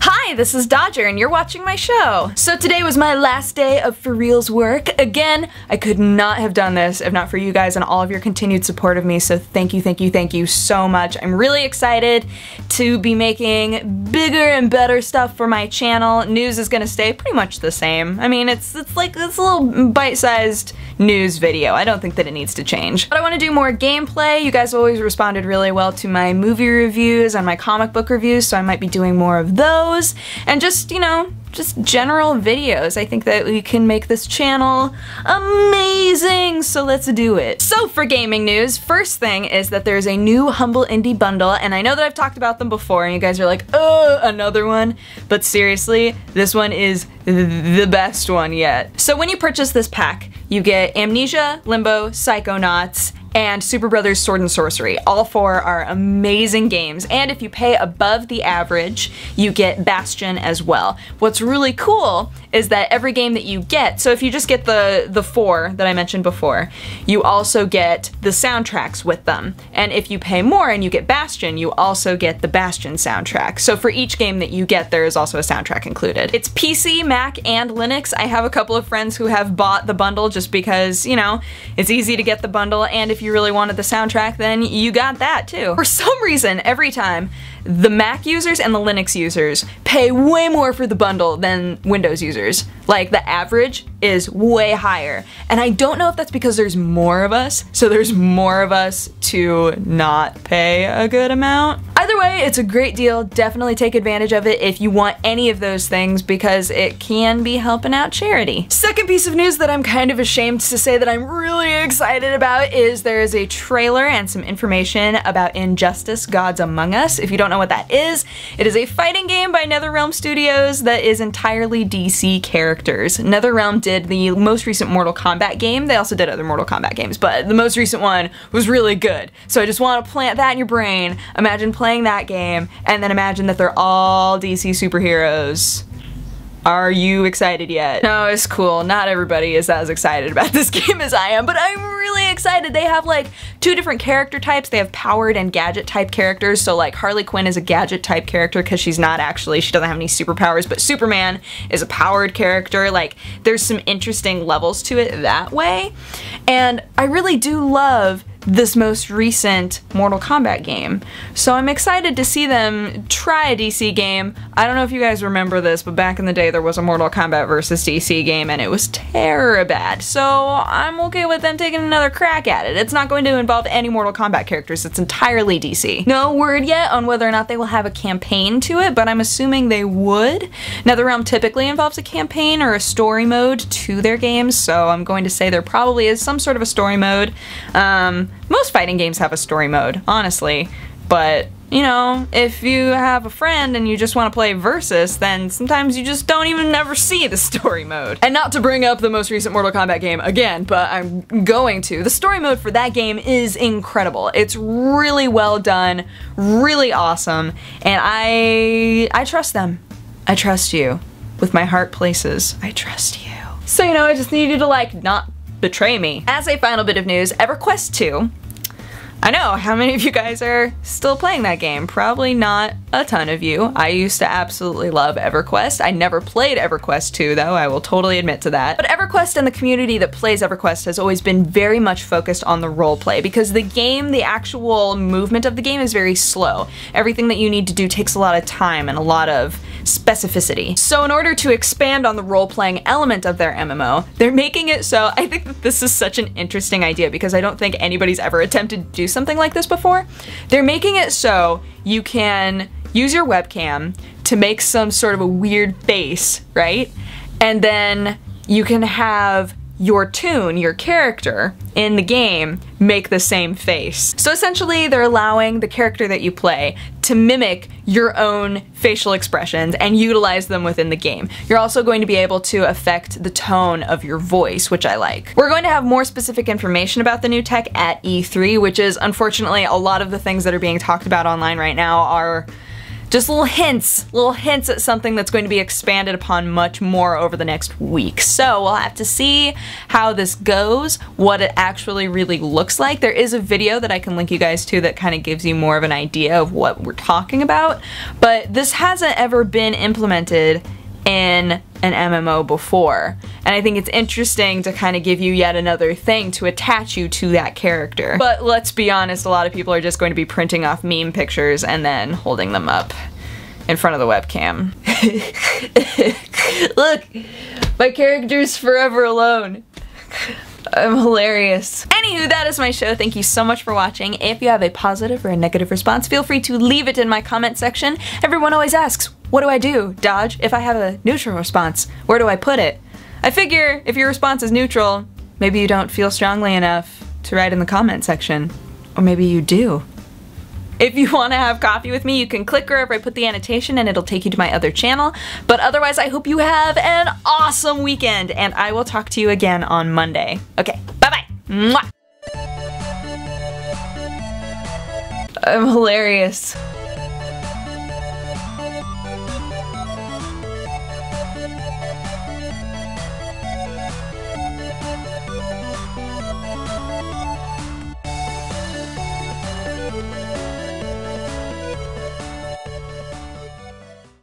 Hi, this is Dodger and you're watching my show. So today was my last day of For Real's work. Again, I could not have done this if not for you guys and all of your continued support of me, so thank you so much. I'm really excited to be making bigger and better stuff for my channel. NEWZ is gonna stay pretty much the same. I mean, it's like this little bite-sized NEWZ video. I don't think that it needs to change. But I want to do more gameplay. You guys always responded really well to my movie reviews and my comic book reviews, so I might be doing more of those. And just, you know, just general videos. I think that we can make this channel amazing, so let's do it. So for gaming news, first thing is that there's a new Humble Indie bundle, and I know that I've talked about them before and you guys are like, oh, another one, but seriously, this one is the best one yet. So when you purchase this pack, you get Amnesia, Limbo, Psychonauts, and Super Brothers Sword and Sorcery. All four are amazing games, and if you pay above the average, you get Bastion as well. What's really cool is that every game that you get, so if you just get the four that I mentioned before, you also get the soundtracks with them. And if you pay more and you get Bastion, you also get the Bastion soundtrack. So for each game that you get, there is also a soundtrack included. It's PC, Mac, and Linux. I have a couple of friends who have bought the bundle just because, you know, it's easy to get the bundle, and if you really wanted the soundtrack, then you got that too. For some reason, every time, the Mac users and the Linux users pay way more for the bundle than Windows users. Like, the average is way higher. And I don't know if that's because there's more of us, so there's more of us to not pay a good amount. Either way, it's a great deal. Definitely take advantage of it if you want any of those things, because it can be helping out charity. Second piece of news that I'm kind of ashamed to say that I'm really excited about is there is a trailer and some information about Injustice: Gods Among Us. If you don't know what that is, it is a fighting game by NetherRealm Studios that is entirely DC characters. NetherRealm did the most recent Mortal Kombat game. They also did other Mortal Kombat games, but the most recent one was really good. So I just want to plant that in your brain. Imagine playing that game, and then imagine that they're all DC superheroes. Are you excited yet? No, it's cool. Not everybody is as excited about this game as I am, but I'm really excited. They have like two different character types. They have powered and gadget type characters. So like Harley Quinn is a gadget type character because she doesn't have any superpowers, but Superman is a powered character. Like, there's some interesting levels to it that way. And I really do love this most recent Mortal Kombat game. So I'm excited to see them try a DC game. I don't know if you guys remember this, but back in the day there was a Mortal Kombat versus DC game and it was terror bad. So I'm okay with them taking another crack at it. It's not going to involve any Mortal Kombat characters. It's entirely DC. No word yet on whether or not they will have a campaign to it, but I'm assuming they would. NetherRealm typically involves a campaign or a story mode to their games, so I'm going to say there probably is some sort of a story mode. Most fighting games have a story mode, honestly, but, you know, if you have a friend and you just want to play Versus, then sometimes you just don't even ever see the story mode. And not to bring up the most recent Mortal Kombat game again, but I'm going to. The story mode for that game is incredible. It's really well done, really awesome, and I trust them. I trust you. With my heart places, I trust you. So, you know, I just need you to, like, not betray me. As a final bit of news, Everquest 2. I know, how many of you guys are still playing that game? Probably not a ton of you. I used to absolutely love Everquest. I never played Everquest 2 though, I will totally admit to that. But Everquest and the community that plays Everquest has always been very much focused on the roleplay, because the game, the actual movement of the game is very slow. Everything that you need to do takes a lot of time and a lot of specificity. So in order to expand on the role-playing element of their MMO, they're making it so, I think that this is such an interesting idea because I don't think anybody's ever attempted to do something like this before. They're making it so you can use your webcam to make some sort of a weird face, right? And then you can have your toon, your character in the game, make the same face. So essentially they're allowing the character that you play to mimic your own facial expressions and utilize them within the game. You're also going to be able to affect the tone of your voice, which I like. We're going to have more specific information about the new tech at E3, which is unfortunately a lot of the things that are being talked about online right now are Just little hints at something that's going to be expanded upon much more over the next week. So we'll have to see how this goes, what it actually really looks like. There is a video that I can link you guys to that kind of gives you more of an idea of what we're talking about, but this hasn't ever been implemented in an MMO before, and I think it's interesting to kind of give you yet another thing to attach you to that character. But let's be honest, a lot of people are just going to be printing off meme pictures and then holding them up in front of the webcam. Look, my character's forever alone. I'm hilarious. Anywho, that is my show. Thank you so much for watching. If you have a positive or a negative response, feel free to leave it in my comment section. Everyone always asks, what do I do, Dodge? If I have a neutral response, where do I put it? I figure if your response is neutral, maybe you don't feel strongly enough to write in the comment section. Or maybe you do. If you want to have coffee with me, you can click wherever I put the annotation and it'll take you to my other channel. But otherwise, I hope you have an awesome weekend, and I will talk to you again on Monday. Okay, bye-bye. Mwah. I'm hilarious.